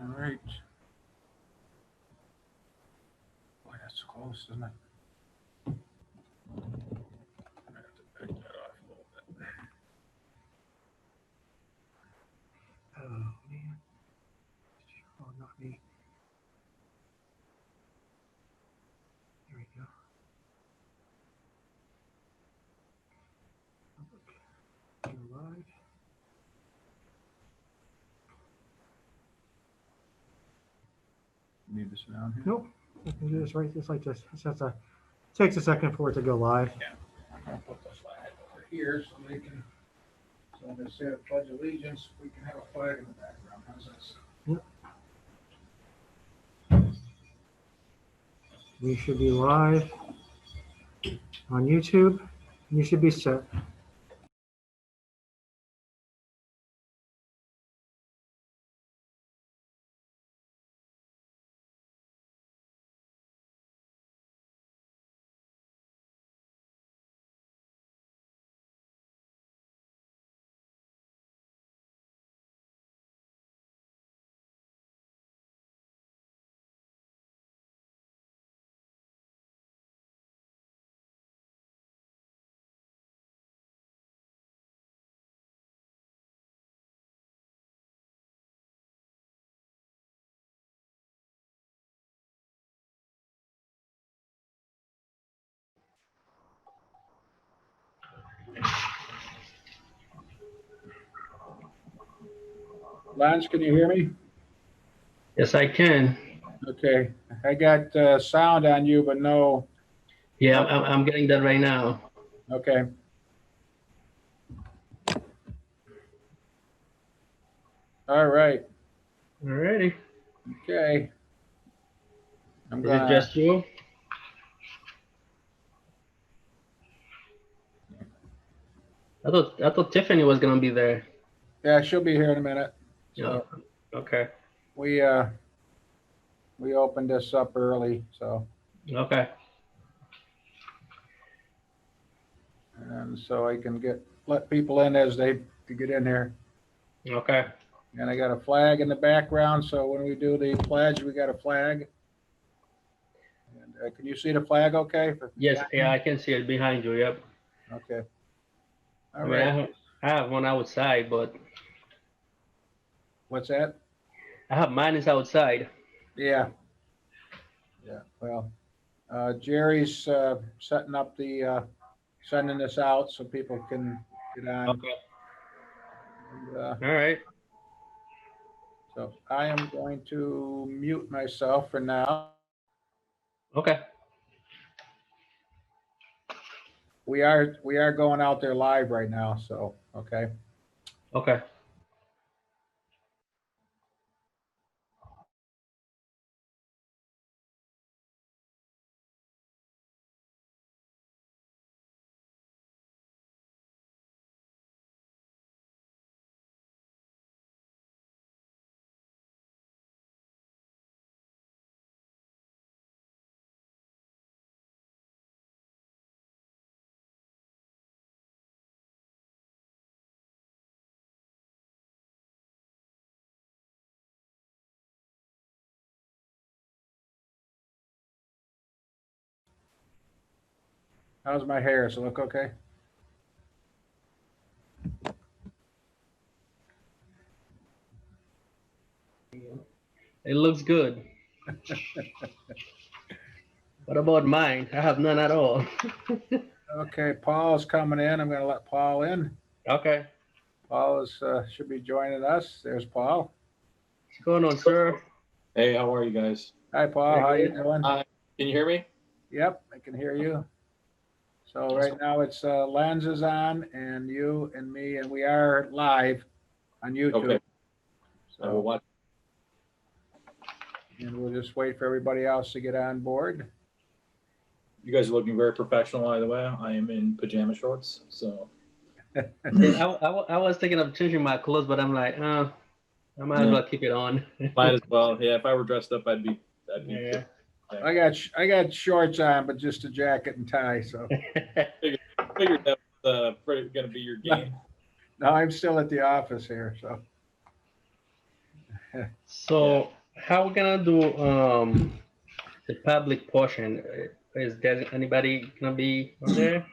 All right. Boy, that's close, isn't it? I have to back that off a little bit. Oh, man. Oh, not me. Here we go. You're live. Need this down here? Nope. I can do this right just like this. Takes a second for it to go live. Yeah. I'm going to put the flag over here so they can, so when they say the Pledge of Allegiance, we can have a flag in the background. How's this? Yep. We should be live on YouTube. You should be set. Lance, can you hear me? Yes, I can. Okay. I got sound on you, but no. Yeah, I'm getting that right now. Okay. All right. Alrighty. Okay. I'm Is it just you? I thought Tiffany was gonna be there. Yeah, she'll be here in a minute. So, yeah. Okay. We opened this up early, so. Okay. And so I can let people in as they get in here. Okay. And I got a flag in the background, so when we do the pledge, we got a flag. And can you see the flag okay? Yes, yeah, I can see it behind you, yep. Okay. All I right. mean, I have one outside, but... What's that? I have mine is outside. Yeah. Yeah, well, Jerry's setting up the, sending this out so people can get on. Okay. And, all right. So I am going to mute myself for now. Okay. We are going out there live right now, so okay. Okay. How's my hair? Does it look okay? It looks good. What about mine? I have none at all. Okay, Paul's coming in. I'm going to let Paul in. Okay. Paul is should be joining us. There's Paul. What's going on, sir? Hey, how are you guys? Hi, Paul. How you doing? Can you hear me? Yep, I can hear you. So right now it's Lens is on, and you and me, and we are live on YouTube. Okay. I will So, watch. and we'll just wait for everybody else to get on board. You guys are looking very professional, by the way. I am in pajama shorts, so. Yeah, I was thinking of changing my clothes, but I'm like, I might as well keep it on. Might as well. Yeah, if I were dressed up, I'd be. Yeah. I got shorts on, but just a jacket and tie. So Figured that was going to be your game. no, I'm still at the office here. So So how we gonna do the public portion? Is there anybody gonna be on there?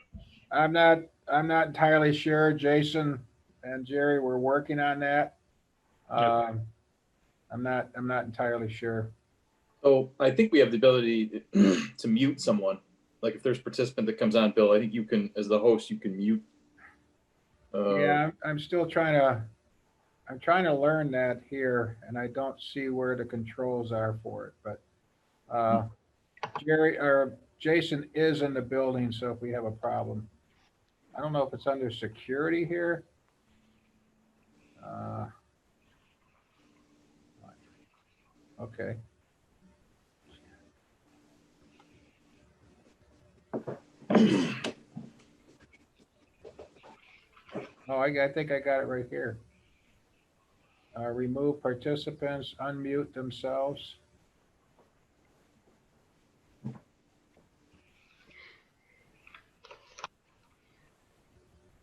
I'm not entirely sure. Jason and Jerry were working on that. I'm not entirely sure. Oh, I think we have the ability to mute someone. Like if there's a participant that comes on, Bill, I think you can, as the host, you can mute. Yeah, I'm still trying to learn that here, and I don't see where the controls are for it, but Jerry or Jason is in the building, so if we have a problem, I don't know if it's under security here. Okay. Oh, I think I got it right here. Remove participants, unmute themselves.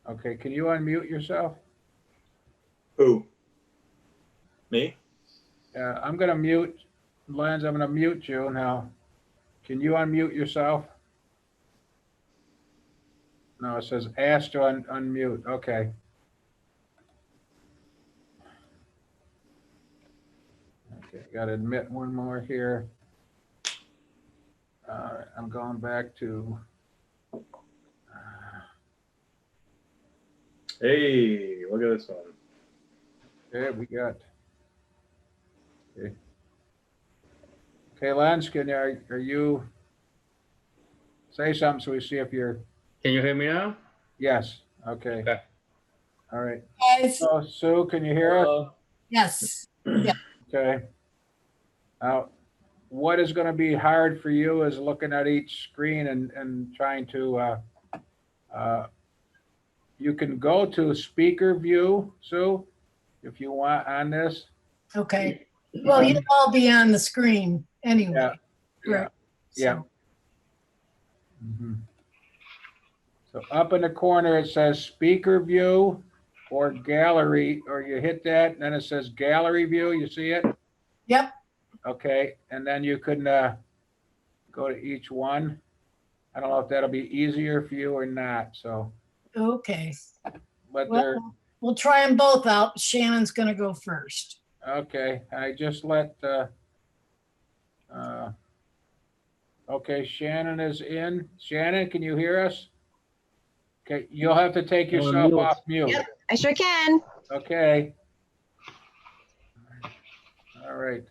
Okay, can you unmute yourself? Who? Me? I'm gonna mute, Lens, I'm gonna mute you now. Can you unmute yourself? No, it says ask to unmute, okay. Okay, gotta admit one more here. I'm going back to. Hey, look at this one. Okay, we got. Okay, okay, Lance, are you say something so we see if you're. Can you hear me now? Yes. Okay. Okay. All right. Guys, So Sue, can you hear us? yes, Okay. Now, what is going to be hard for you is looking at each screen and trying to. You can go to speaker view, Sue, if you want on this. okay. Well, you'll all be on the screen anyway. Yeah. Correct. Yeah. So, Mhm. So up in the corner, it says speaker view or gallery, or you hit that, and then it says gallery view. You see it? Yep, Okay. And then you can go to each one. I don't know if that'll be easier for you or not. So, okay. but they're Well, we'll try them both out. Shannon's gonna go first. okay. I just let, okay, Shannon is in. Shannon, can you hear us? Okay, you'll have to take You're on yourself mute. off mute. Yep, I sure can. Okay. All right.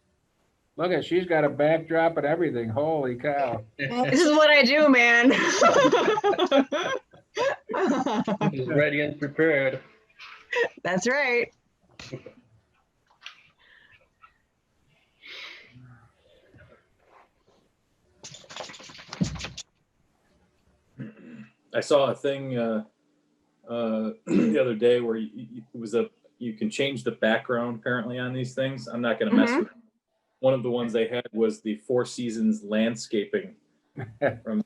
Look at, she's got a backdrop and everything. Holy cow. This is what I do, man. She's ready and prepared. That's right. I saw a thing the other day where you can change the background apparently on these things. I'm not going to mess with it. One of the ones they had was the Four Seasons landscaping from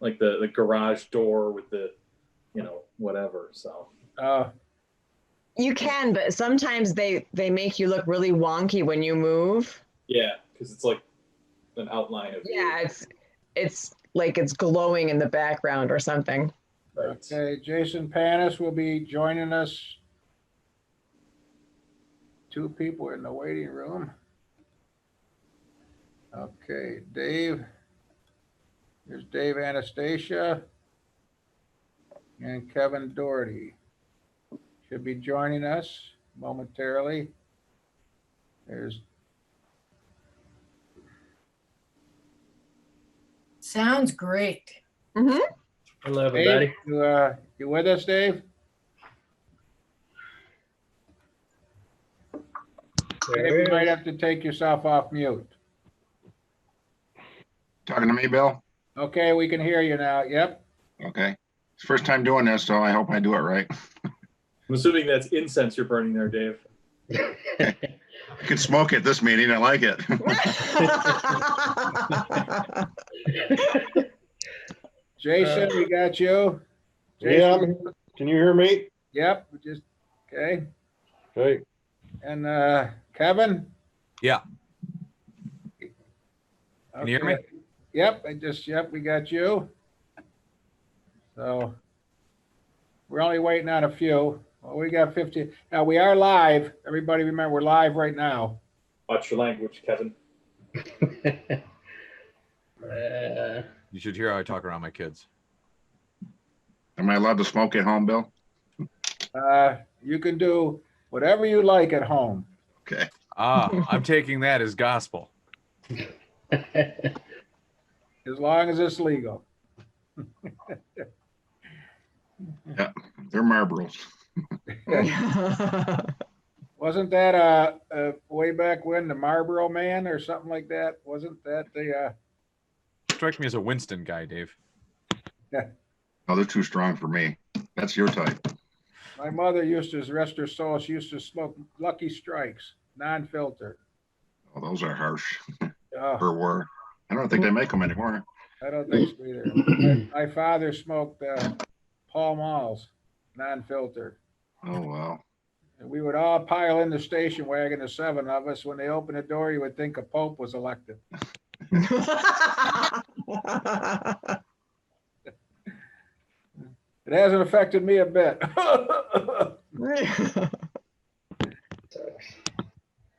like the garage door with the, whatever. So You can, but sometimes they make you look really wonky when you move. yeah, because it's like an outline of Yeah, it's like it's glowing in the background or something. right. Okay, Jason Panus will be joining us. 2 people in the waiting room. Okay, Dave. Here's Dave Anastasia and Kevin Dougherty. Should be joining us momentarily. There's Sounds great. Mm-hmm. Hello, everybody. Dave. You with us, Dave? Dave, you might have to take yourself off mute. Talking to me, Bill? Okay, we can hear you now. Yep. Okay. It's first time doing this, so I hope I do it right. I'm assuming that's incense you're burning there, Dave. You can smoke at this meeting. I like it. Jason, we got you. Yeah, I'm here. Can you hear me? Yep. Okay. Okay. And Kevin? Yeah. Can you hear me? Okay. Yep, we got you. So we're only waiting on a few. Well, we got 50. Now we are live. Everybody remember, we're live right now. Watch your language, Kevin. You should hear how I talk around my kids. Am I allowed to smoke at home, Bill? You can do whatever you like at home, Okay. I'm taking that as gospel. as long as it's legal. Yeah, they're Marlboros. Wasn't that way back when the Marlboro Man or something like that? Wasn't that the Strikes me as a Winston guy, Dave. Oh, they're too strong for me. That's your type. my mother used to, rest her soul, she used to smoke Lucky Strikes, non-filter. Oh, those are harsh. Oh, Or were. I don't think they make them anymore. I don't think so either. My father smoked Pall Malls, non-filter. Oh, wow. And we would all pile in the station wagon, the 7 of us. When they opened the door, you would think a pope was elected. It hasn't affected me a bit.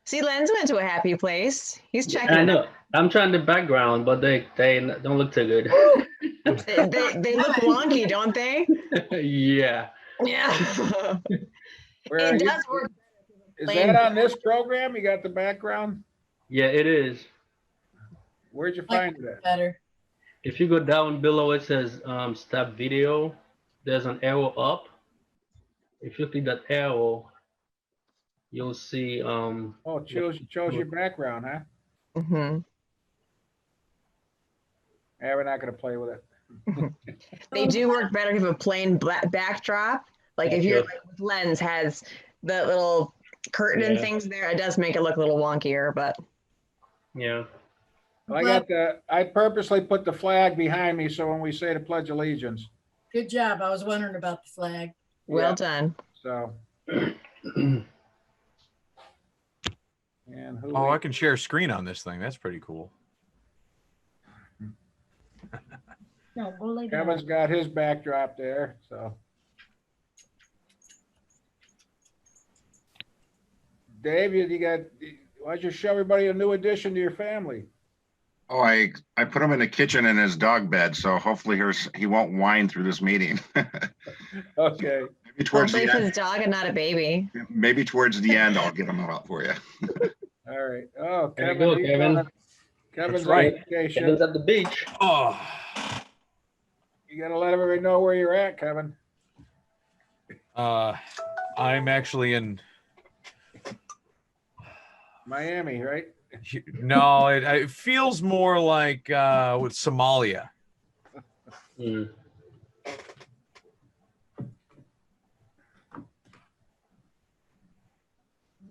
See, Len's went to a happy place. He's checking. I know. I'm trying the background, but they don't look too good. They look wonky, don't they? Yeah. Yeah. Where are It you? does work. Is that on this program? You got the background? Yeah, it is. Where'd you find it? Better. If you go down below, it says stop video. There's an arrow up. If you click that arrow, you'll see. Oh, it shows your background, huh? Mhm. Yeah, we're not gonna play with it. They do work better if you have a plain black backdrop. Like if your lens has the little curtain and Yeah. things there, it does make it look a little wonkier, but Yeah. I purposely put the flag behind me so when we say the Pledge of Allegiance, Good job. I was wondering about the flag. well Yeah. done. so. And who? Oh, I can share screen on this thing. That's pretty cool. No, go lay down. Kevin's got his backdrop there, so. Dave, why don't you show everybody a new addition to your family? Oh, I put him in the kitchen in his dog bed, so hopefully he won't whine through this meeting. Okay. Maybe towards Hopefully the it's end. his dog and not a baby. Maybe towards the end, I'll get him out for you. All right. Oh, There you Kevin. go, he's Kevin. on Kevin's That's right. on vacation. Kevin's at the beach. Oh, You gotta let everybody know where you're at, Kevin. I'm actually in. Miami, right? No, it feels more like with Somalia. Mm.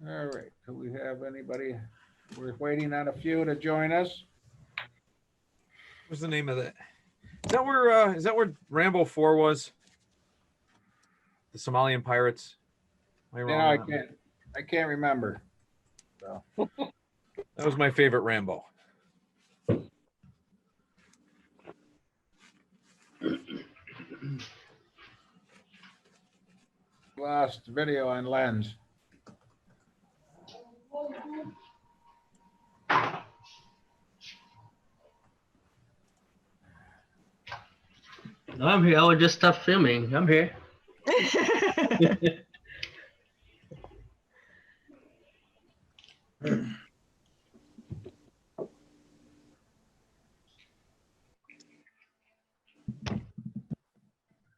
All right. Do we have anybody? We're waiting on a few to join us. What's the name of that? Is that where Rambo 4 was? The Somalian pirates? Am I wrong No, on that? I can't remember. So. That was my favorite Rambo. Lost video on Lens. I'm here. I would just stop filming. I'm here.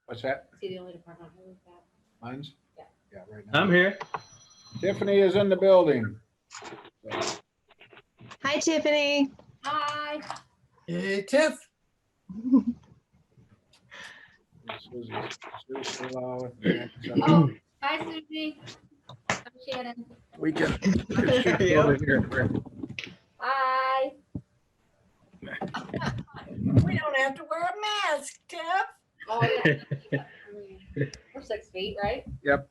What's that? See the only department with that. Lens? Yeah. Yeah, right now. I'm here. Tiffany is in the building. Hi, Tiffany. Hi. Hey, Tiff. Susie Slow. Oh, hi, Susie. I'm Shannon. We can. Yeah. Over here. Hi. We don't have to wear a mask, Tiff. Oh, yeah. We're 6 feet, right? Yep.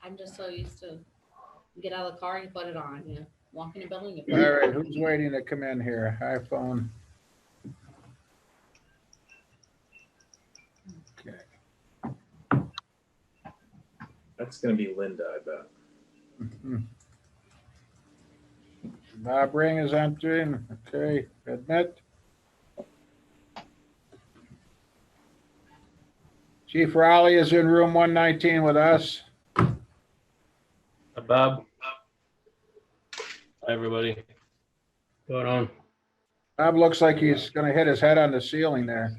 I'm just so used to You get out of the car and you put it on. You walk in the building, you put All it right, on. who's waiting to come in here? iPhone. Okay. That's gonna be Linda, I bet. Bob Ring is entering. Okay, admit. Chief Rowley is in room 119 with us. Bob. Hi, everybody. What's going on? Bob looks like he's gonna hit his head on the ceiling there.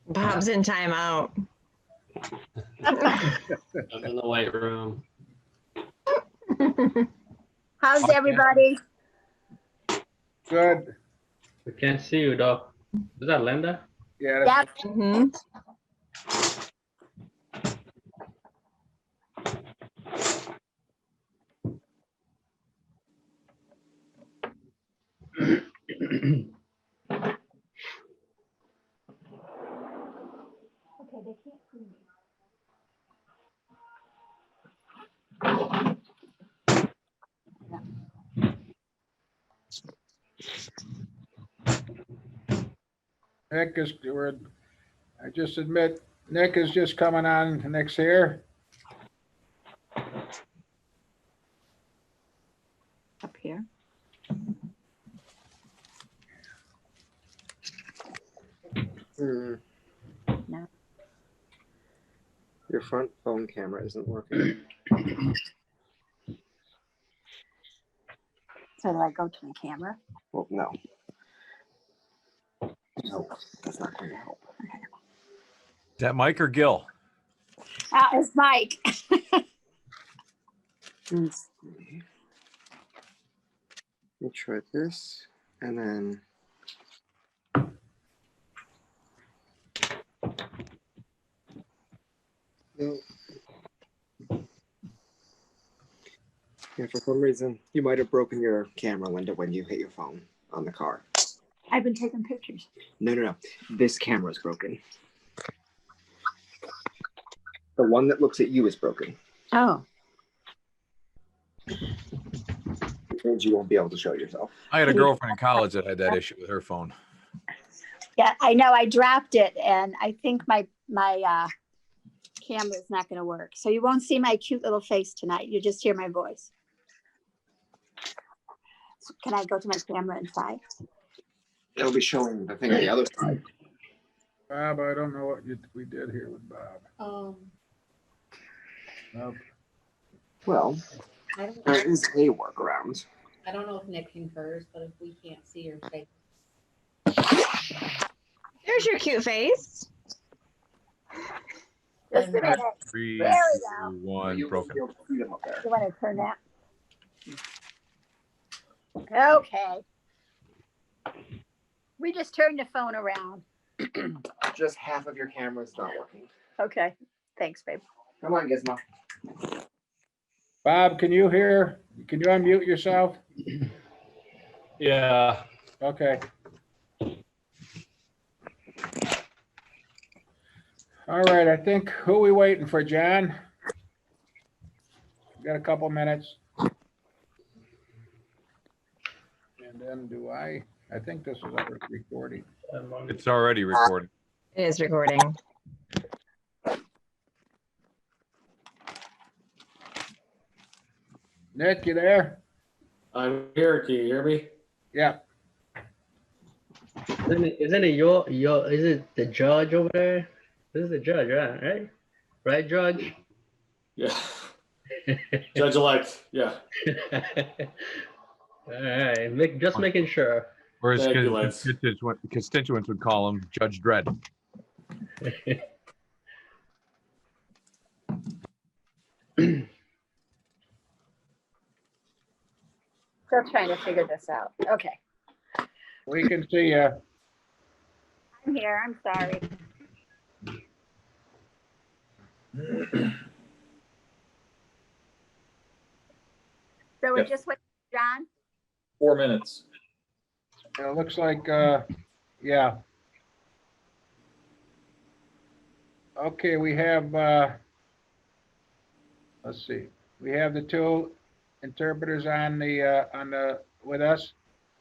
Bob's in timeout. I'm in the white room. How's everybody? Good. We can't see you, though. Is that Linda? Yeah. Yep. Mhm. Nick is, I just admit, Nick is just coming on. Nick's here. Up here. No. Your front phone camera isn't working. So do I go to my camera? Well, no. No, that's not going to help. Is that Mike or Gil? It's Mike. Let's see. Let me try this, and then no. Yeah, for some reason, you might have broken your camera, Linda, when you hit your phone on the car. I've been taking pictures. No. This camera's broken. The one that looks at you is broken. Oh. Which means you won't be able to show yourself. I had a girlfriend in college that had that issue with her phone. Yeah, I know. I dropped it, and I think my camera is not going to work. So you won't see my cute little face tonight. You just hear my voice. So can I go to my camera and try? It'll be showing the thing on the other side. Bob, I don't know what we did here with Bob. Nope. Well, I don't, there is a workaround. I don't know if Nick concurs, but if we can't see your face. There's your cute face. Just a minute. 3, There we go. 2, 1, broken. You want to turn that? Okay. We just turned the phone around. Just half of your camera is not working. Okay. Thanks, babe. Come on, Gizmo. Bob, can you hear? Can you unmute yourself? Yeah. Okay. All right, I think, who are we waiting for, John? We got a couple minutes. And then I think this is our recording. It's already recorded. It is recording. Nick, you there? I'm here. Can you hear me? Yeah. Isn't it is it the judge over there? This is the judge, right? Right, Judge? Yeah. Judge-elect. Yeah. All right, just making sure. Or as Thank you, Lance. constituents would call him, Judge Dredd. Still trying to figure this out. Okay. We can see you. I'm here. I'm sorry. So we're Yep. just with John? 4 minutes. It looks like, yeah. Okay, we have let's see. We have the two interpreters on the with us.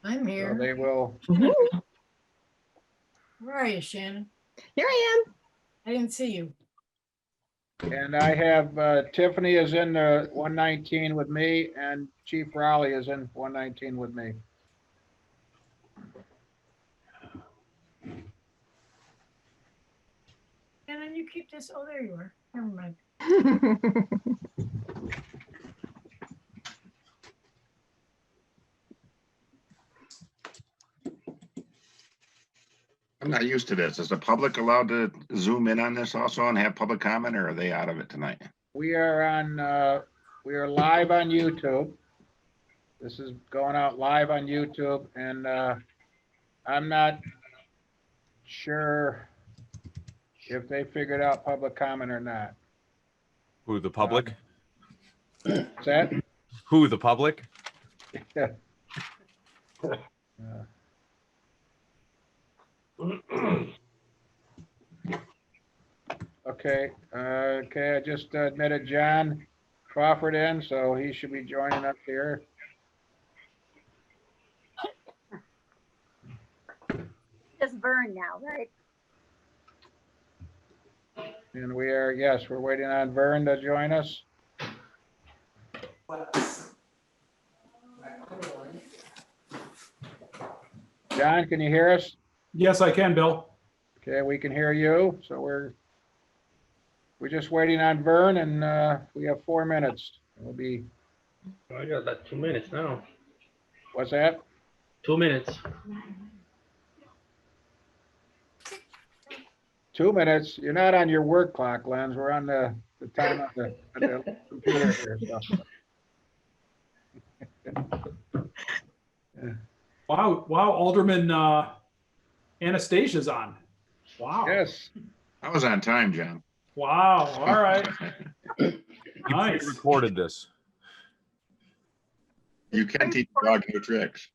I'm So here. they will. Where are you, Shannon? Here I am. I didn't see you. And I have Tiffany is in the 119 with me, and Chief Rowley is in 119 with me. Shannon, you keep this. Oh, there you are. Never mind. I'm not used to this. Is the public allowed to zoom in on this also and have public comment, or are they out of it tonight? We are live on YouTube. This is going out live on YouTube, and I'm not sure if they figured out public comment or not. Who, the public? What's that? Who, the public? Yeah. Okay, I just admitted John Crawford in, so he should be joining us here. Just Vern now, right? And we are, yes, we're waiting on Vern to join us. John, can you hear us? Yes, I can, Bill. Okay, we can hear you, so we're just waiting on Vern, and we have 4 minutes. We'll be. I got that 2 minutes now. What's that? 2 minutes. 2 minutes. You're not on your work clock, Lens. We're on the time of the computer here. So. Yeah. Wow, Alderman Anastasia's on. Wow. Yes. I was on time, John. Wow. All right. Nice. Recorded this. You can teach a dog new tricks.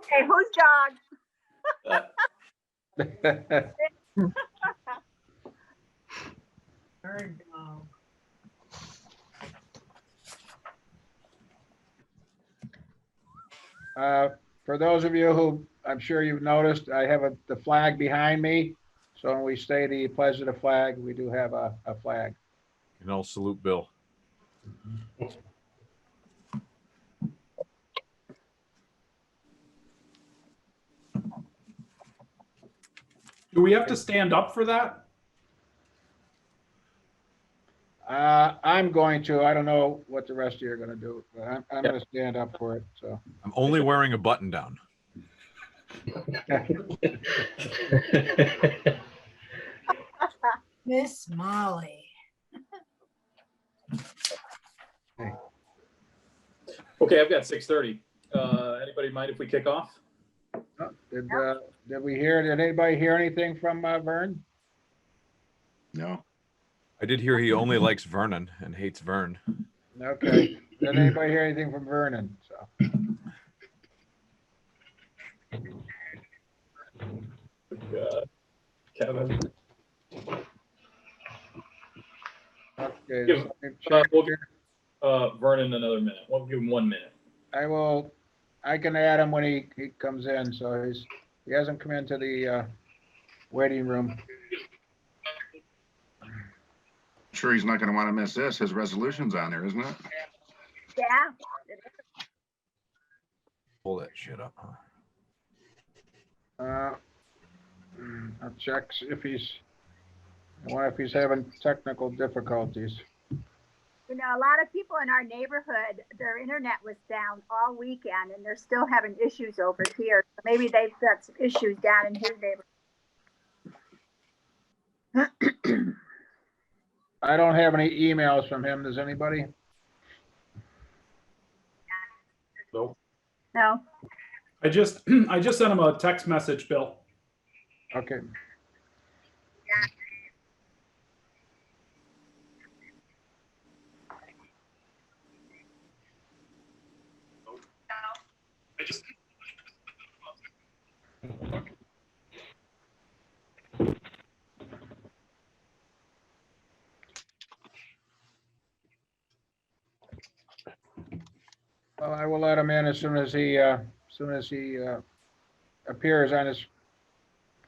Hey, whose dog? Bird dog. For those of you who, I'm sure you've noticed, I have the flag behind me. So when we say the pledge of the flag, we do have a flag. And I'll salute Bill. Do we have to stand up for that? I'm going to. I don't know what the rest of you are going to do, but I'm going to stand up for it. So I'm only wearing a button down. Miss Molly. Okay, I've got 6:30. Anybody mind if we kick off? Did anybody hear anything from Vern? No. I did hear he only likes Vernon and hates Vern. Okay. Did anybody hear anything from Vernon? So. Kevin. Okay. Give, we'll give Vernon another minute. We'll give him 1 minute. I can add him when he comes in. So he hasn't come into the waiting room. Sure, he's not going to want to miss this. His resolution's on there, isn't it? Yeah. Pull that shit up, huh? I'll check if he's having technical difficulties. You know, a lot of people in our neighborhood, their internet was down all weekend and they're still having issues over here. So maybe they've got some issues down in his neighborhood. I don't have any emails from him. Does anybody? No. No. I just sent him a text message, Bill. Okay. I will let him in as soon as he appears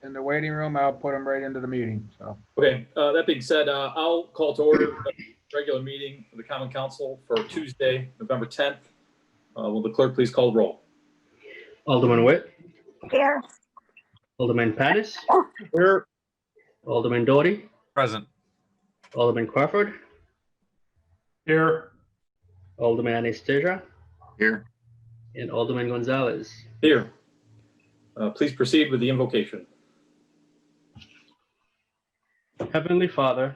in the waiting room. I'll put him right into the meeting, so. Okay, that being said, I'll call to order a regular meeting of the Common Council for Tuesday, November 10th. Will the clerk please call the roll? Alderman Witte, Here. Alderman Panus, Here. Alderman Dougherty, Present. Alderman Crawford, Here. Alderman Anastasia, Here. and Alderman Gonzalez. Here. Please proceed with the invocation. Heavenly Father,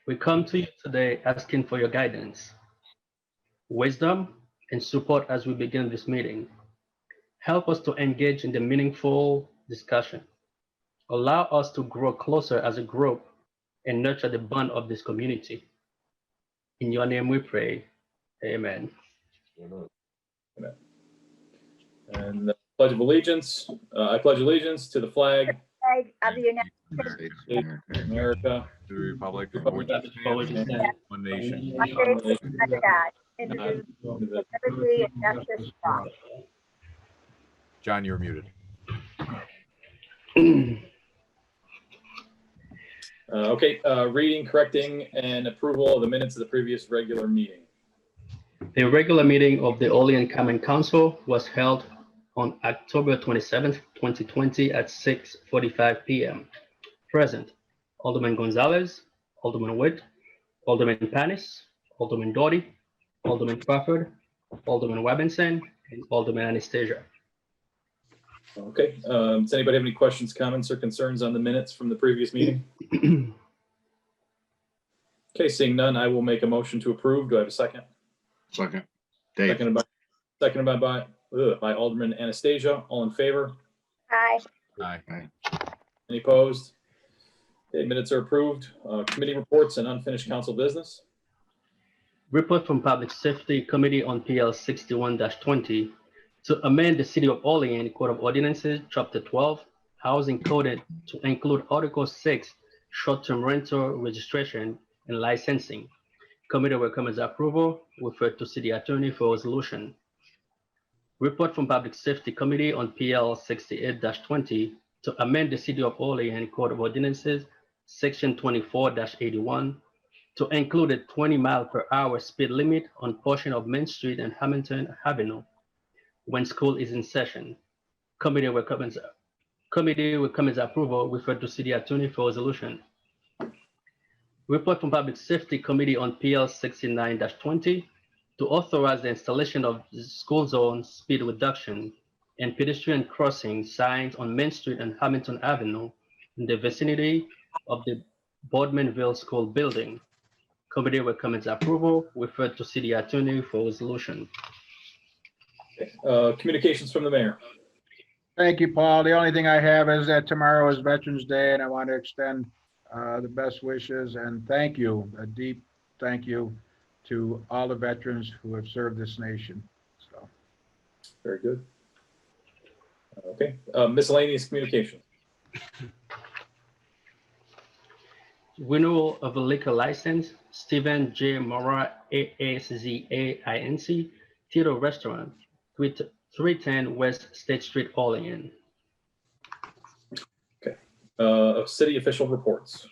we come to you today asking for your guidance, wisdom, and support as we begin this meeting. Help us to engage in the meaningful discussion. Allow us to grow closer as a group and nurture the bond of this community. In your name we pray. Amen. Amen. And the Pledge of Allegiance. I pledge allegiance to the flag Flag of the United of America, To the republic for Republic which it stands, one nation. States under God, indivisible, with liberty and justice for all. John, you're muted. Okay, reading, correcting, and approval of the minutes of the previous regular meeting. The regular meeting of the Olean Common Council was held on October 27th, 2020 at 6:45 p.m. Present, Alderman Gonzalez, Alderman Witte, Alderman Panus, Alderman Dougherty, Alderman Crawford, Alderman Robinson, and Alderman Anastasia. Okay, does anybody have any questions, comments, or concerns on the minutes from the previous meeting? Okay, seeing none, I will make a motion to approve. Do I have a second? Second. Dave. Seconded by Alderman Anastasia. All in favor? Aye. Aye. Any opposed? Okay, minutes are approved. Committee reports and unfinished council business. Report from Public Safety Committee on PL 61-20 to amend the City of Olean Code of Ordinances, Chapter 12, Housing Code to include Article 6, short-term rental registration and licensing. Committee recommends approval. Refer to City Attorney for resolution. Report from Public Safety Committee on PL 68-20 to amend the City of Olean Code of Ordinances, Section 24-81 to include a 20-mile-per-hour speed limit on portion of Main Street and Hamilton Avenue when school is in session. Committee recommends approval. Refer to City Attorney for resolution. Report from Public Safety Committee on PL 69-20 to authorize the installation of school zone speed reduction and pedestrian crossing signs on Main Street and Hamilton Avenue in the vicinity of the Boardmanville School building. Committee recommends approval. Refer to City Attorney for resolution. Communications from the mayor. Thank you, Paul. The only thing I have is that tomorrow is Veterans Day, and I want to extend the best wishes and thank you, a deep thank you to all the veterans who have served this nation. So, Very good. Okay, miscellaneous communication. Renewal of a liquor license, Stephen J. Mora, ASZA-INC, Theater Restaurant, 310 West State Street, Olean. Of city official reports.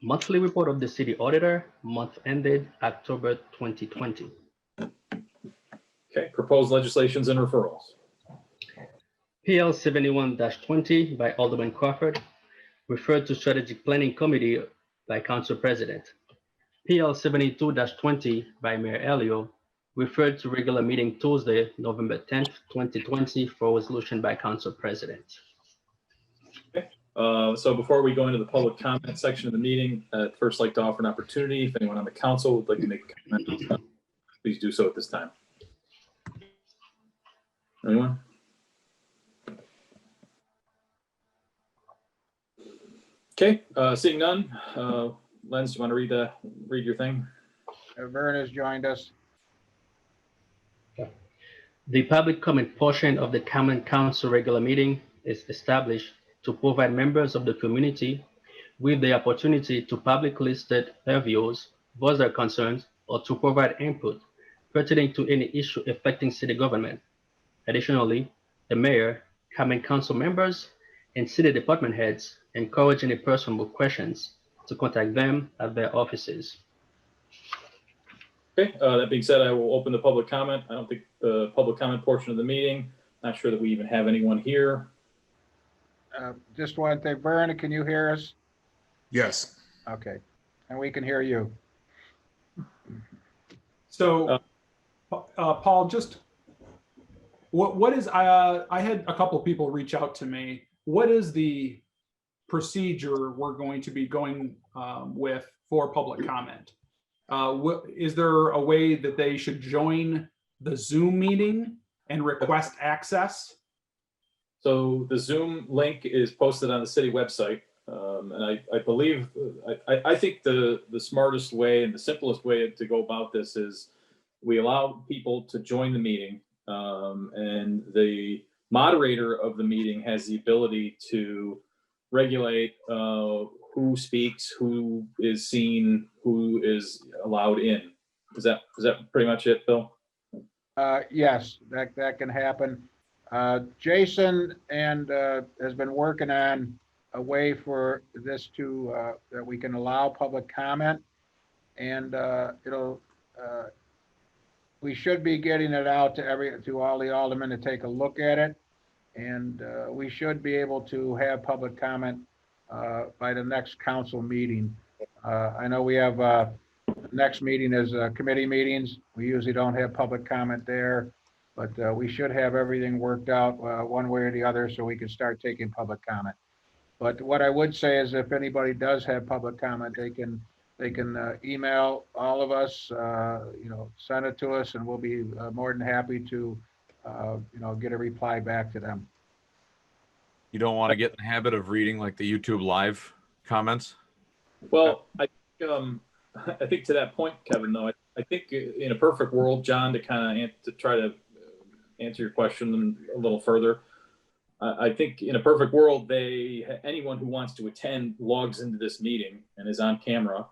Monthly report of the city auditor, month ended October 2020. Okay, proposed legislations and referrals. PL 71-20 by Alderman Crawford, referred to Strategic Planning Committee by Council President. PL 72-20 by Mayor Aiello, referred to regular meeting Tuesday, November 10th, 2020 for resolution by Council President. So before we go into the public comment section of the meeting, I'd first like to offer an opportunity. If anyone on the council would like to make a comment, please do so at this time. Anyone? Okay, seeing none. Lenz, do you want to read your thing? Vern has joined us. The public comment portion of the Common Council regular meeting is established to provide members of the community with the opportunity to publicly state their views, voice their concerns, or to provide input pertaining to any issue affecting city government. Additionally, the mayor, common council members, and city department heads encourage any person with questions to contact them at their offices. Okay, that being said, I will open the public comment. I don't think the public comment portion of the meeting, not sure that we even have anyone here. Just one thing, Vernon, can you hear us? Yes. Okay, and we can hear you. So, Paul, just what is, I had a couple of people reach out to me. What is the procedure we're going to be going with for public comment? Is there a way that they should join the Zoom meeting and request access? So the Zoom link is posted on the city website. And I believe, I think the smartest way and the simplest way to go about this is we allow people to join the meeting, and the moderator of the meeting has the ability to regulate who speaks, who is seen, who is allowed in. Is that pretty much it, Bill? Yes, that can happen. Jason has been working on a way for this to that we can allow public comment, and we should be getting it out to all the aldermen to take a look at it, and we should be able to have public comment by the next council meeting. I know we have the next meeting is committee meetings. We usually don't have public comment there, but we should have everything worked out one way or the other so we can start taking public comment. But what I would say is if anybody does have public comment, they can email all of us, send it to us, and we'll be more than happy to, get a reply back to them. You don't want to get in the habit of reading like the YouTube live comments? Well, I think to that point, Kevin, though, I think in a perfect world, John, to try to answer your question a little further, I think in a perfect world, anyone who wants to attend logs into this meeting and is on camera,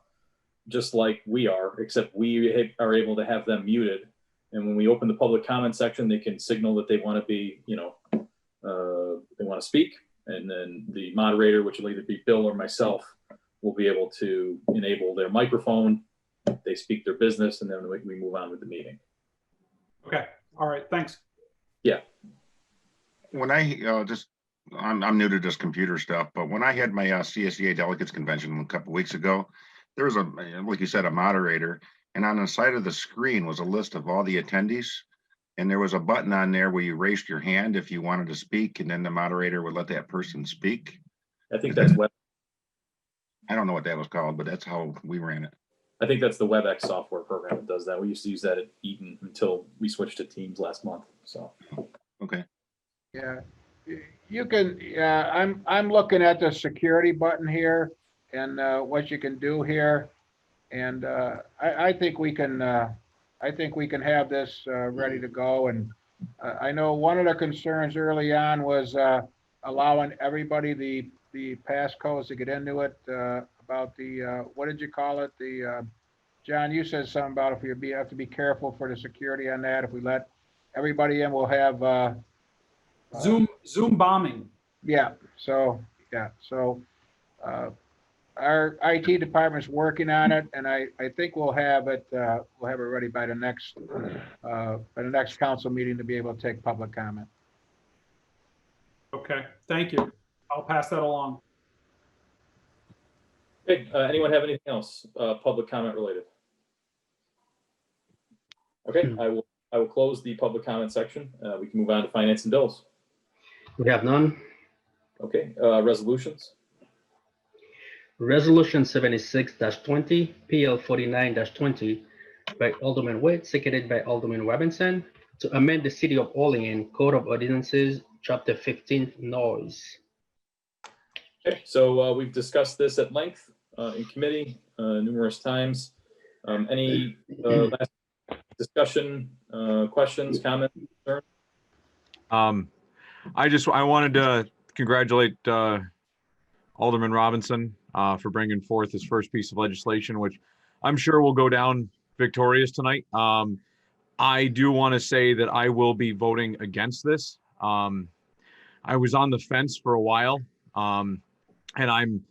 just like we are, except we are able to have them muted. And when we open the public comment section, they can signal that they want to be, they want to speak. And then the moderator, which will either be Bill or myself, will be able to enable their microphone. They speak their business, and then we move on with the meeting. Okay. All right. Thanks. Yeah. When I'm new to this computer stuff, but when I had my CSEA delegates convention a couple weeks ago, there was like you said, a moderator, and on the side of the screen was a list of all the attendees. And there was a button on there where you raised your hand if you wanted to speak, and then the moderator would let that person speak. I think that's web. I don't know what that was called, but that's how we ran it. I think that's the WebEx software program that does that. We used to use that at Eaton until we switched to Teams last month. So. Okay. Yeah, you can. I'm looking at the security button here and what you can do here, and I think we can. I think we can have this ready to go. And I know one of the concerns early on was allowing everybody the passcodes to get into it. About the what did you call it? The John, you said something about if we have to be careful for the security on that. If we let everybody in, we'll have Zoom bombing. Yeah. So our IT department's working on it, and I think we'll have it ready by the next council meeting to be able to take public comment. Okay. Thank you. I'll pass that along. Okay. Anyone have anything else public comment related? Okay. I will close the public comment section. We can move on to finance and bills. We have none. Okay, resolutions. Resolution 76-20, PL 49-20 by Alderman Witte, seconded by Alderman Robinson, to amend the City of Olean Code of Ordinances, Chapter 15, noise. Okay, so we've discussed this at length in committee numerous times. Any last discussion, questions, comments, concerns? I wanted to congratulate Alderman Robinson for bringing forth his first piece of legislation, which I'm sure will go down victorious tonight. I do want to say that I will be voting against this. I was on the fence for a while, and I'm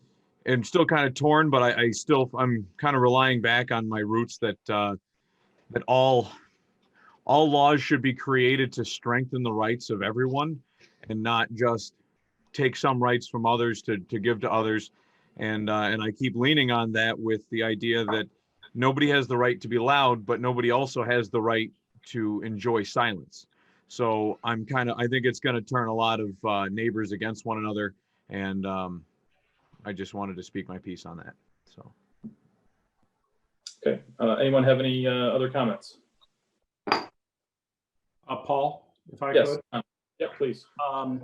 still kind of torn, but I'm kind of relying back on my roots that that all laws should be created to strengthen the rights of everyone, and not just take some rights from others to give to others. And I keep leaning on that with the idea that nobody has the right to be loud, but nobody also has the right to enjoy silence. So I think it's going to turn a lot of neighbors against one another. And I just wanted to speak my piece on that. So. Okay. Anyone have any other comments? Paul, if I Yes. could. Yeah, please.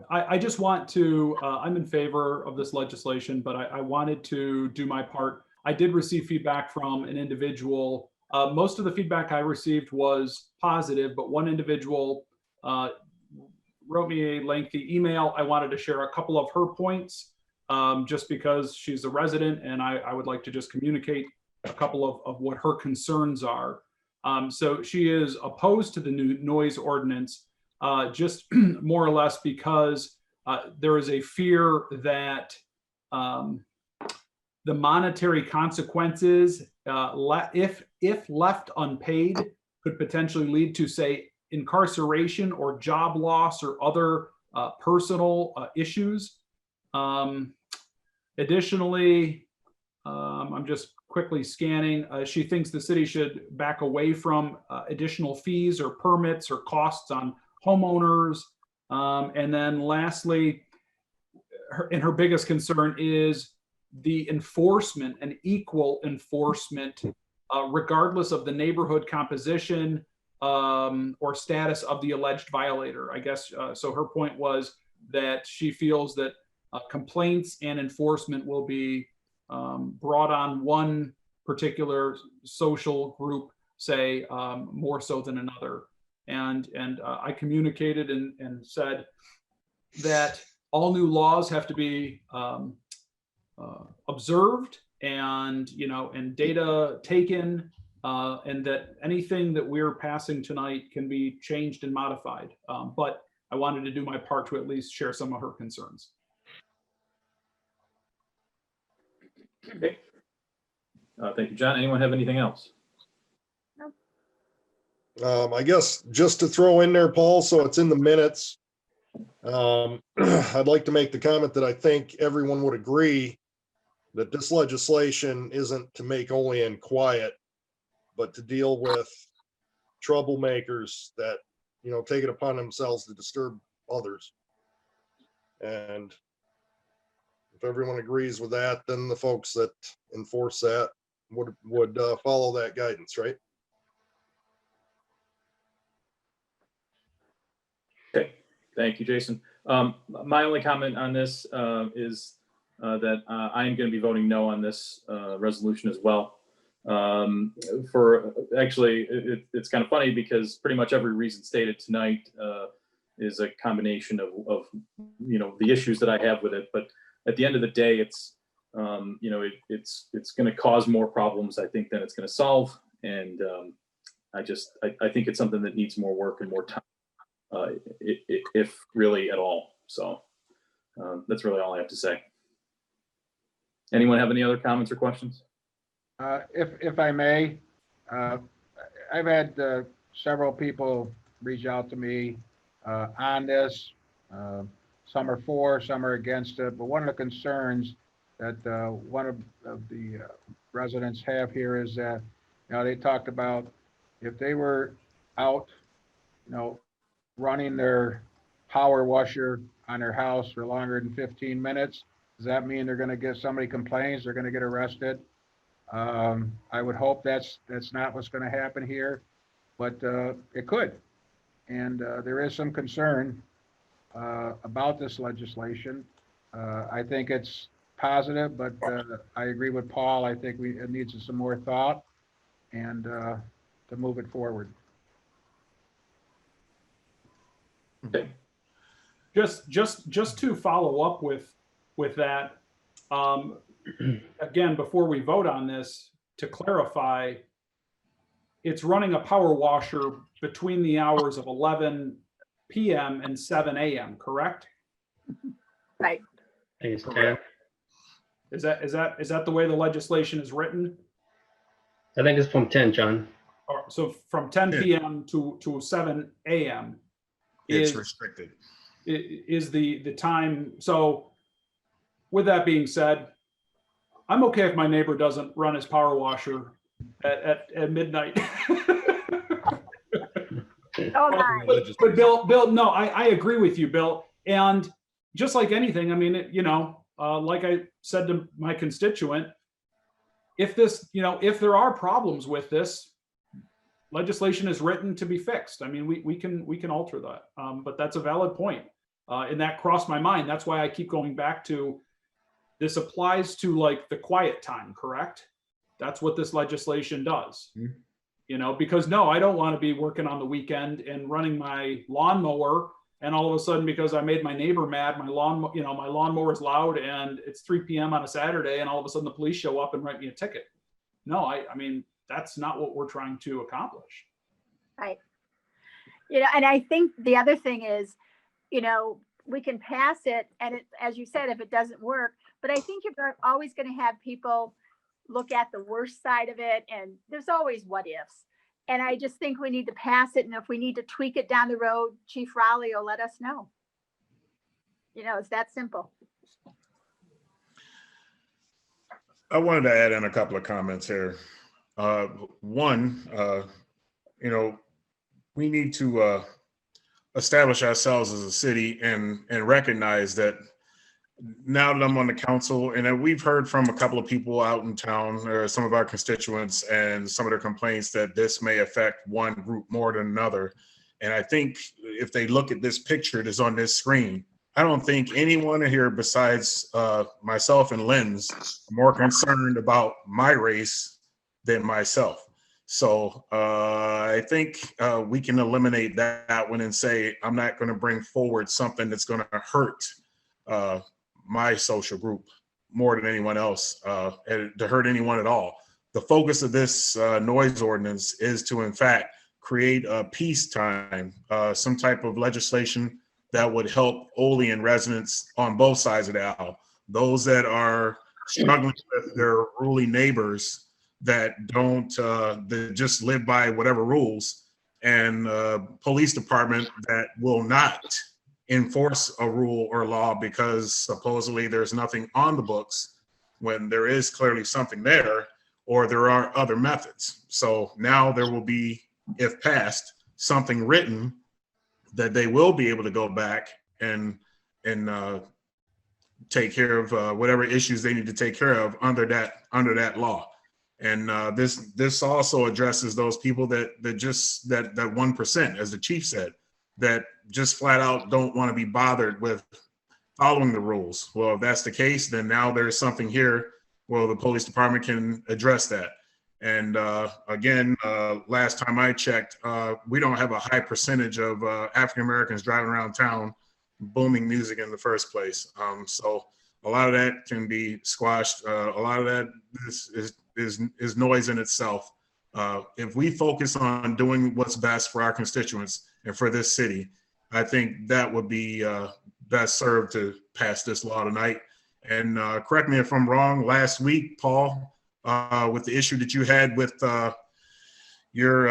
I just want to, I'm in favor of this legislation, but I wanted to do my part. I did receive feedback from an individual. Most of the feedback I received was positive, but one individual wrote me a lengthy email. I wanted to share a couple of her points just because she's a resident, and I would like to just communicate a couple of what her concerns are. So she is opposed to the new noise ordinance, just more or less because there is a fear that the monetary consequences, if left unpaid, could potentially lead to, say, incarceration or job loss or other personal issues. Additionally, I'm just quickly scanning. She thinks the city should back away from additional fees or permits or costs on homeowners. And then lastly, her biggest concern is the enforcement and equal enforcement, regardless of the neighborhood composition or status of the alleged violator. I guess, so her point was that she feels that complaints and enforcement will be brought on one particular social group, say, more so than another. And I communicated and said that all new laws have to be observed and, and data taken, and that anything that we're passing tonight can be changed and modified. But I wanted to do my part to at least share some of her concerns. Okay. Thank you, John. Anyone have anything else? I guess just to throw in there, Paul, so it's in the minutes, I'd like to make the comment that I think everyone would agree that this legislation isn't to make Olean quiet, but to deal with troublemakers that, take it upon themselves to disturb others. And if everyone agrees with that, then the folks that enforce that would follow that guidance, right? Okay, thank you, Jason. My only comment on this is that I am going to be voting no on this resolution as well. It's kind of funny because pretty much every reason stated tonight is a combination of the issues that I have with it. But at the end of the day, it's it's going to cause more problems, I think, than it's going to solve. And I think it's something that needs more work and more time, if really at all. So that's really all I have to say. Anyone have any other comments or questions? If I may, I've had several people reach out to me on this. Some are for, some are against it. But one of the concerns that one of the residents have here is that, they talked about if they were out, running their power washer on their house for longer than 15 minutes, does that mean they're going to get, somebody complains, they're going to get arrested? I would hope that's not what's going to happen here, but it could. And there is some concern about this legislation. I think it's positive, but I agree with Paul. I think it needs some more thought and to move it forward. Okay. Just to follow up with that, again, before we vote on this, to clarify, it's running a power washer between the hours of 11 p.m. and 7 a.m., correct? Right. I think it's 10. Correct. Is that the way the legislation is written? I think it's from 10, John. So from 10 p.m. to 7 a.m. It's is restricted. is the time. So with that being said, I'm okay if my neighbor doesn't run his power washer at midnight. Oh my. But Bill, no, I agree with you, Bill. And just like anything, I mean, like I said to my constituent, if there are problems with this, legislation is written to be fixed. I mean, we can alter that. But that's a valid point. And that crossed my mind. That's why I keep going back to, this applies to like the quiet time, correct? That's what this legislation does. Mm-hmm. Because no, I don't want to be working on the weekend and running my lawnmower, and all of a sudden, because I made my neighbor mad, my lawnmower is loud and it's 3 p.m. on a Saturday, and all of a sudden the police show up and write me a ticket. No, I mean, that's not what we're trying to accomplish. Right. And I think the other thing is, we can pass it, and it, as you said, if it doesn't work, but I think you're always going to have people look at the worst side of it, and there's always what ifs. And I just think we need to pass it, and if we need to tweak it down the road, Chief Rowley will let us know. It's that simple. I wanted to add in a couple of comments here. One, we need to establish ourselves as a city and recognize that now that I'm on the council, and we've heard from a couple of people out in town, or some of our constituents, and some of their complaints that this may affect one group more than another. And I think if they look at this picture that's on this screen, I don't think anyone here besides myself and Lynn's more concerned about my race than myself. So I think we can eliminate that one and say, I'm not going to bring forward something that's going to hurt my social group more than anyone else, and to hurt anyone at all. The focus of this noise ordinance is to, in fact, create a peacetime, some type of legislation that would help Olean residents on both sides of the aisle. Those that are struggling with their ruling neighbors that don't, that just live by whatever rules, and police department that will not enforce a rule or law because supposedly there's nothing on the books when there is clearly something there, or there are other methods. So now there will be, if passed, something written that they will be able to go back and take care of whatever issues they need to take care of under that law. And this also addresses those people that just that 1%, as the chief said, that just flat out don't want to be bothered with following the rules. Well, if that's the case, then now there's something here where the police department can address that. And again, last time I checked, we don't have a high percentage of African Americans driving around town booming music in the first place. So a lot of that can be squashed. A lot of that is noise in itself. If we focus on doing what's best for our constituents and for this city, I think that would be best served to pass this law tonight. And correct me if I'm wrong, last week, Paul, with the issue that you had with your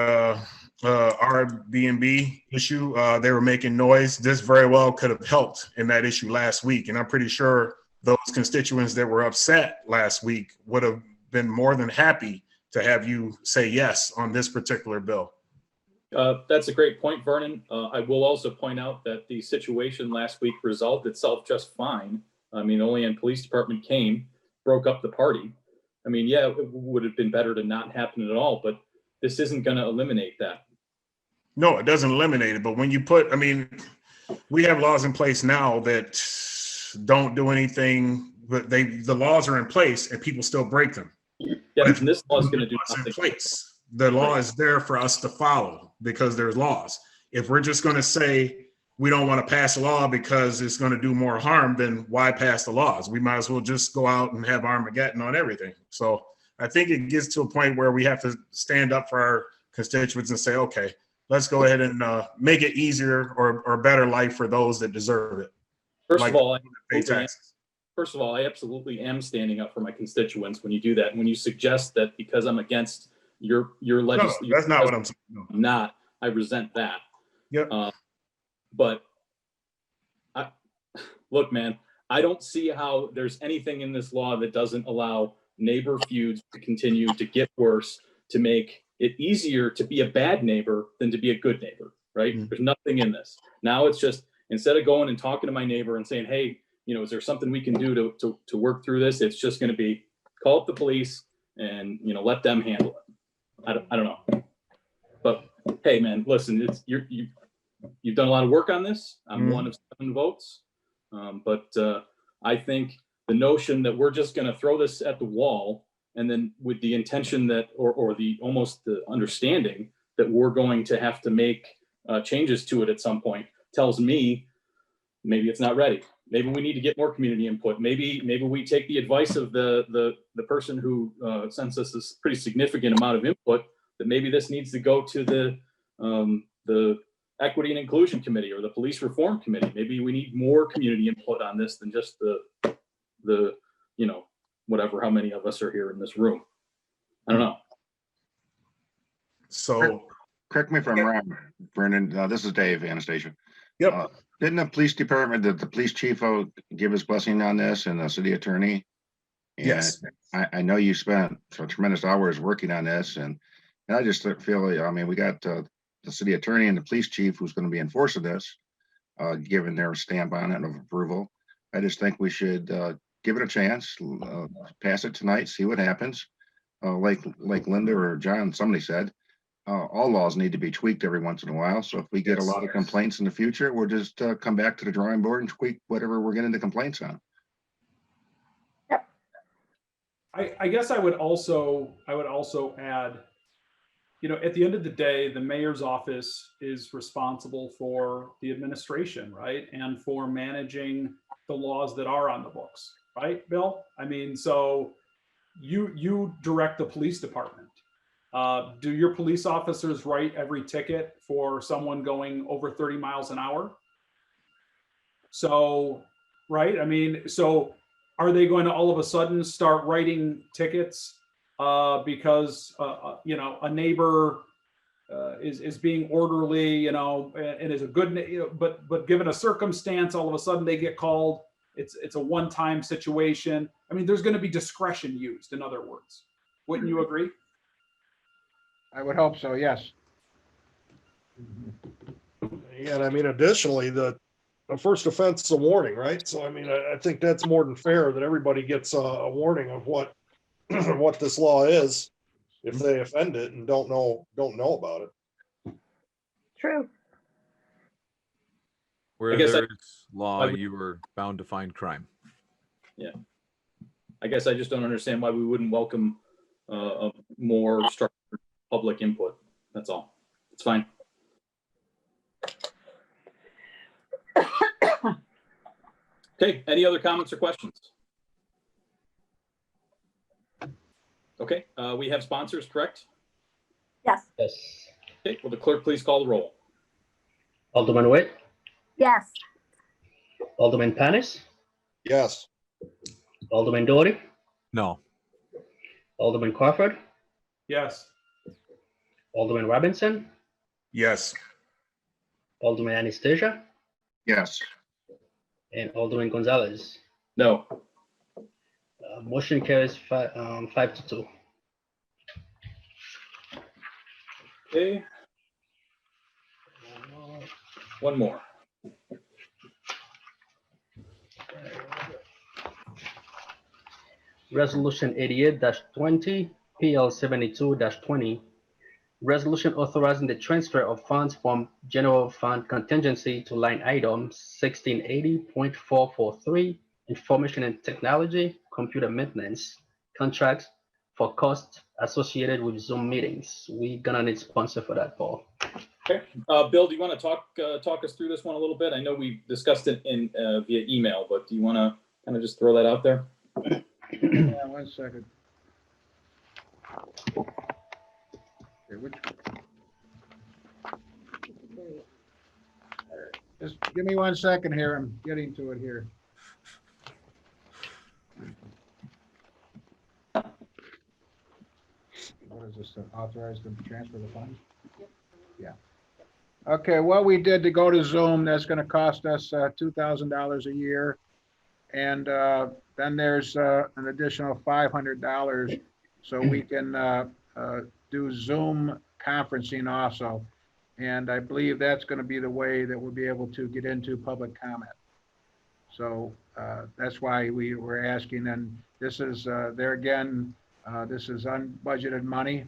Airbnb issue, they were making noise. This very well could have helped in that issue last week. And I'm pretty sure those constituents that were upset last week would have been more than happy to have you say yes on this particular bill. That's a great point, Vernon. I will also point out that the situation last week resolved itself just fine. I mean, Olean Police Department came, broke up the party. I mean, yeah, it would have been better to not happen at all, but this isn't going to eliminate that. No, it doesn't eliminate it. But when you put, I mean, we have laws in place now that don't do anything, but the laws are in place and people still break them. Yeah, and this law is going to do nothing. In place. The law is there for us to follow because there's laws. If we're just going to say we don't want to pass a law because it's going to do more harm, then why pass the laws? We might as well just go out and have Armageddon on everything. So I think it gets to a point where we have to stand up for our constituents and say, okay, let's go ahead and make it easier or better life for those that deserve it. First Like of all, pay taxes. First of all, I absolutely am standing up for my constituents when you do that. And when you suggest that because I'm against your legislation, that's not what I'm saying. No. I'm not. I resent that. Yep. But look, man, I don't see how there's anything in this law that doesn't allow neighbor feuds to continue to get worse, to make it easier to be a bad neighbor than to be a good neighbor, right? There's nothing in this. Now it's just, instead of going and talking to my neighbor and saying, hey, is there something we can do to work through this? It's just going to be call up the police and, let them handle it. I don't know. But hey, man, listen, you've done a lot of work on this. I'm one of 7 votes. But I think the notion that we're just going to throw this at the wall and then with the intention that, or the almost the understanding that we're going to have to make changes to it at some point tells me maybe it's not ready. Maybe we need to get more community input. Maybe we take the advice of the person who sends us this pretty significant amount of input, that maybe this needs to go to the Equity and Inclusion Committee or the Police Reform Committee. Maybe we need more community input on this than just the whatever, how many of us are here in this room. I don't know. So correct me if I'm wrong, Brendan. This is Dave, Anastasia. Yep. Didn't the police department, did the police chief give his blessing on this, and the city attorney? And yes. I know you spent tremendous hours working on this, and I just feel, we got the city attorney and the police chief who's going to be enforcing this, given their stamp on it of approval. I just think we should give it a chance, pass it tonight, see what happens. Like Linda or John, somebody said, all laws need to be tweaked every once in a while. So if we get a lot of complaints in the future, we'll just come back to the drawing board and tweak whatever we're getting the complaints on. I guess I would also add, at the end of the day, the mayor's office is responsible for the administration, right? And for managing the laws that are on the books, right, Bill? So you direct the police department. Do your police officers write every ticket for someone going over 30 miles an hour? So, right? So are they going to all of a sudden start writing tickets because a neighbor is being orderly, and is a good, but given a circumstance, all of a sudden they get called. It's a one-time situation. There's going to be discretion used, in other words. Wouldn't you agree? I would hope so, yes. Yeah, and additionally, the first offense is a warning, right? So, I think that's more than fair that everybody gets a warning of what what this law is if they offend it and don't know about it. True. Where there's law, you are bound to find crime. Yeah. I guess I just don't understand why we wouldn't welcome a more structured public input. That's all. It's fine. Okay, any other comments or questions? Okay, we have sponsors, correct? Yes. Yes. Okay, will the clerk please call the roll? Alderman Witte, Yes. Alderman Panus, Yes. Alderman Dougherty, No. Alderman Crawford, Yes. Alderman Robinson, Yes. Alderman Anastasia, Yes. and Alderman Gonzalez. No. Motion carries 5-2. Okay. One more. Resolution 88-20, PL 72-20. Resolution authorizing the transfer of funds from general fund contingency to line item 1680.443, information and technology, computer maintenance, contracts for costs associated with Zoom meetings. We're gonna need sponsor for that, Paul. Okay, Bill, do you want to talk us through this one a little bit? I know we discussed it in via email, but do you want to kind of just throw that out there? Yeah, 1 second. Okay, just give me 1 second here. I'm getting to it here. What is this? Authorize them to transfer the funds? Yeah. Okay, what we did to go to Zoom, that's going to cost us $2,000 a year. And then there's an additional $500 so we can do Zoom conferencing also. And I believe that's going to be the way that we'll be able to get into public comment. So that's why we were asking, and this is there again, this is unbudgeted money.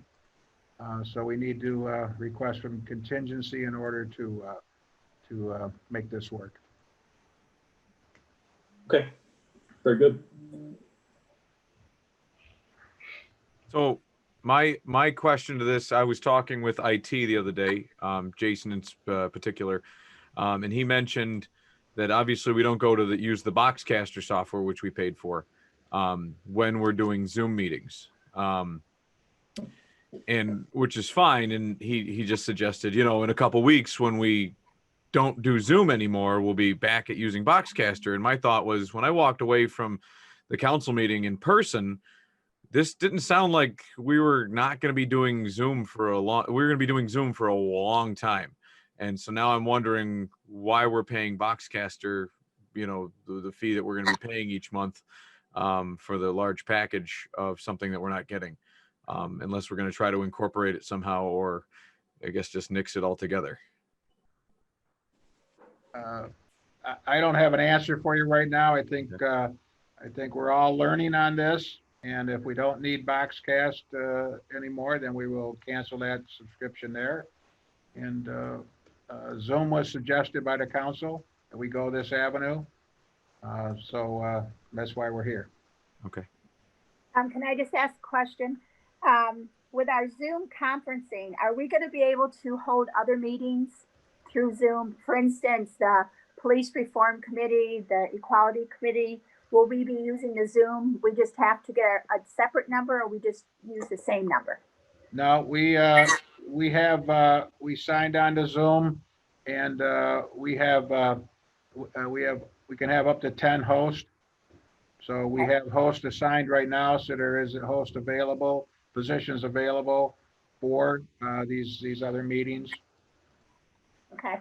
So we need to request from contingency in order to make this work. Okay, very good. So my question to this, I was talking with IT the other day, Jason in particular, and he mentioned that obviously we don't go to use the Boxcaster software, which we paid for, when we're doing Zoom meetings, and which is fine. And he just suggested, you know, in a couple weeks when we don't do Zoom anymore, we'll be back at using Boxcaster. And my thought was, when I walked away from the council meeting in person, this didn't sound like we were not going to be doing Zoom for a long, we were going to be doing Zoom for a long time. And so now I'm wondering why we're paying Boxcaster, you know, the fee that we're going to be paying each month for the large package of something that we're not getting, unless we're going to try to incorporate it somehow, or I guess just nix it altogether. I don't have an answer for you right now. I think we're all learning on this. And if we don't need Boxcast anymore, then we will cancel that subscription there. And Zoom was suggested by the council that we go this avenue. So that's why we're here. Okay. Can I just ask a question? With our Zoom conferencing, are we going to be able to hold other meetings through Zoom? For instance, the Police Reform Committee, the Equality Committee, will we be using the Zoom? We just have to get a separate number, or we just use the same number? No, we signed on to Zoom, and we can have up to 10 hosts. So we have hosts assigned right now. So there is a host available, positions available for these other meetings. Okay.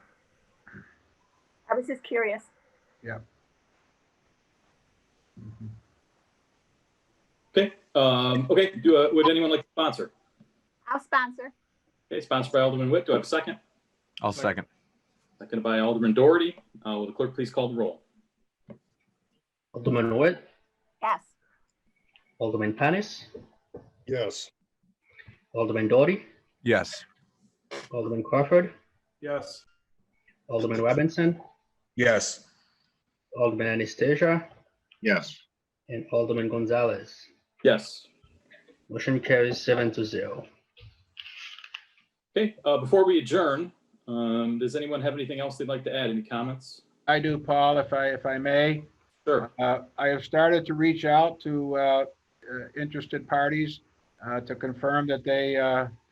I was just curious. Yeah. Okay. Okay. Would anyone like to sponsor? I'll sponsor. Okay. Sponsored by Alderman Witte. Do I have a second? I'll second. Seconded by Alderman Dougherty. Will the clerk please call the roll? Alderman Witte, Yes. Alderman Panus, Yes. Alderman Dougherty, Yes. Alderman Crawford, Yes. Alderman Robinson, Yes. Alderman Anastasia, Yes. and Alderman Gonzalez. Yes. Motion carries 7-0. Okay. Before we adjourn, does anyone have anything else they'd like to add? Any comments? I do, Paul, if I may. Sure. I have started to reach out to interested parties to confirm that they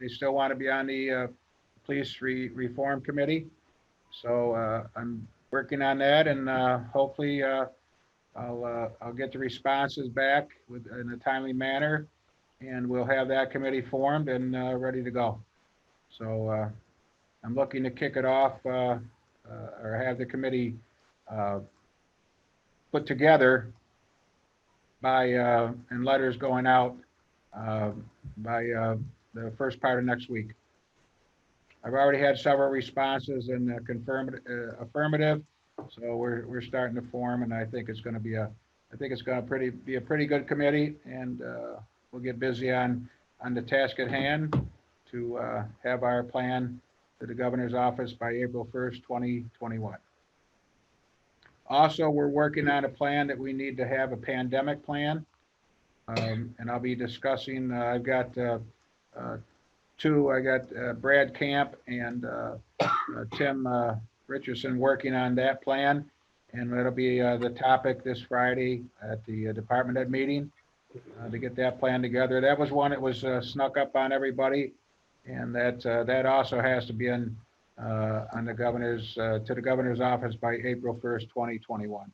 still want to be on the Police Reform Committee. So I'm working on that, and hopefully I'll get the responses back in a timely manner, and we'll have that committee formed and ready to go. So I'm looking to kick it off or have the committee put together by and letters going out by the first part of next week. I've already had several responses and affirmative, so we're starting to form, and I think it's going to be a pretty good committee, and we'll get busy on the task at hand to have our plan to the governor's office by April 1st, 2021. Also, we're working on a plan that we need to have a pandemic plan, and I'll be discussing. I've got two. I got Brad Camp and Tim Richardson working on that plan, and it'll be the topic this Friday at the department head meeting to get that plan together. That was one that was snuck up on everybody, And that also has to be on the governor's, to the governor's office by April 1st, 2021.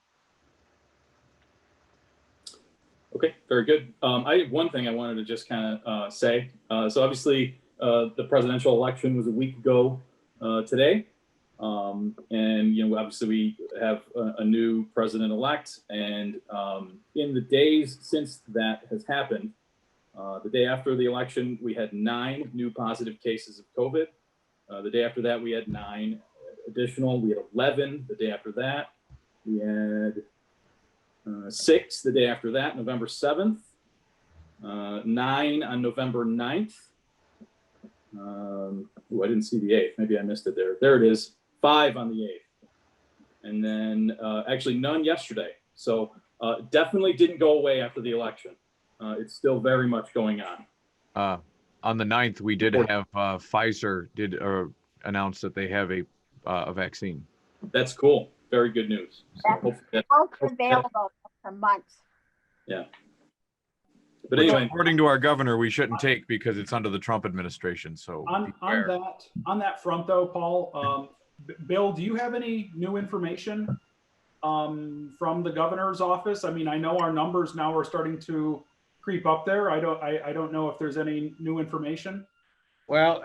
Okay, very good. I have one thing I wanted to just kind of say. So obviously, the presidential election was a week ago today. And, you know, obviously we have a new president-elect, and in the days since that has happened, the day after the election, we had 9 new positive cases of COVID. The day after that, we had 9 additional. We had 11 the day after that. We had 6 the day after that, November 7th. 9 on November 9th. Oh, I didn't see the 8th. Maybe I missed it there. There it is. 5 on the 8th. And then actually none yesterday. So definitely didn't go away after the election. It's still very much going on. On the 9th, we did have Pfizer did announce that they have a vaccine. That's cool. Very good news. So hopefully Both available for months. yeah. But Which, anyway, according to our governor, we shouldn't take because it's under the Trump administration. So On that front, though, Paul, Bill, do you have any new information from the governor's office? I mean, I know our numbers now are starting to creep up there. I don't know if there's any new information. Well,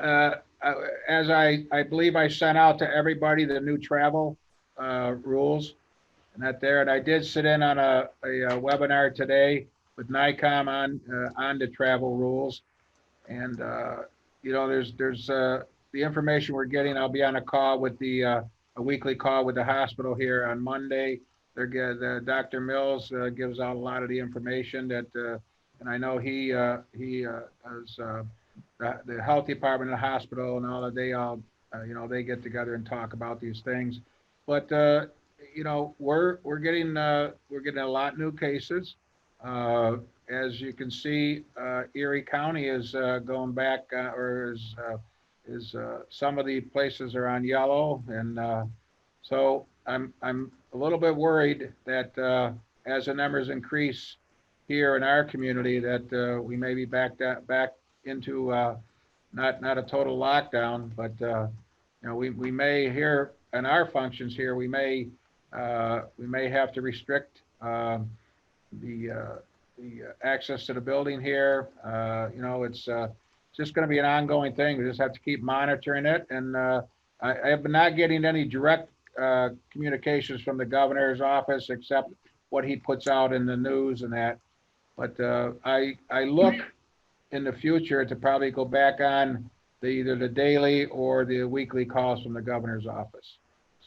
as I believe I sent out to everybody the new travel rules and that there, and I did sit in on a webinar today with NICOM on the travel rules. And, you know, there's the information we're getting. I'll be on a call with a weekly call with the hospital here on Monday. Dr. Mills gives out a lot of the information that, and I know he has the health department of the hospital and all that. They all, you know, they get together and talk about these things. But you know, we're getting a lot of new cases. As you can see, Erie County is going back, or is some of the places are on yellow, and so I'm a little bit worried that as the numbers increase here in our community, that we may be back into not a total lockdown, but you know, we may here in our functions here, we may have to restrict the access to the building here. You know, it's just going to be an ongoing thing. We just have to keep monitoring it. And I have been not getting any direct communications from the governor's office except what he puts out in the news and that. But I look in the future to probably go back on either the daily or the weekly calls from the governor's office.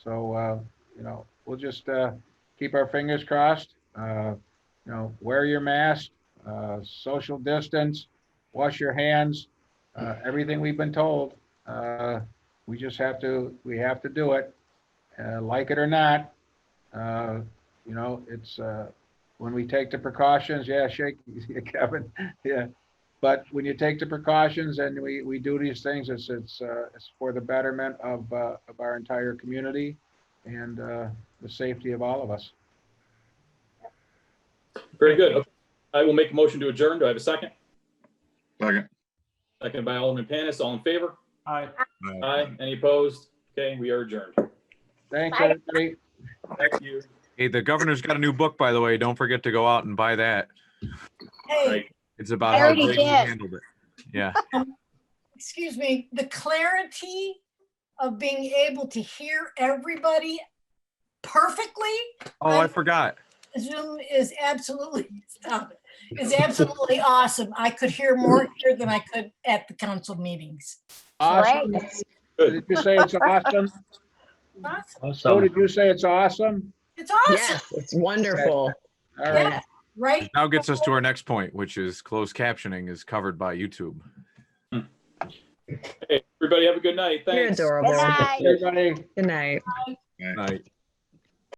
So, you know, we'll just keep our fingers crossed. You know, wear your mask, social distance, wash your hands, everything we've been told. We just have to do it, like it or not. You know, it's when we take the precautions, yeah, shake, Kevin, yeah. But when you take the precautions and we do these things, it's for the betterment of our entire community and the safety of all of us. very good. Okay. I will make a motion to adjourn. Do I have a second? Second. Second by Alderman Panus. All in favor? Aye. Aye. Any opposed? Okay, we are adjourned. Thanks, everybody. Thank you. Hey, the governor's got a new book, by the way. Don't forget to go out and buy that. Hey, Right. It's about I how already great he did. handled it. Yeah. excuse me, the clarity of being able to hear everybody perfectly Oh, I forgot. Zoom is absolutely, stop it, is absolutely awesome. I could hear more here than I could at the council meetings. Awesome. Did you say it's awesome? Awesome. So did you say it's awesome? It's awesome. Yes, it's wonderful. All right. Yeah, right? Which now gets us to our next point, which is closed captioning is covered by YouTube. Hey, everybody have a good night. You're Thanks. adorable. Good night. Everybody. Good night. Night.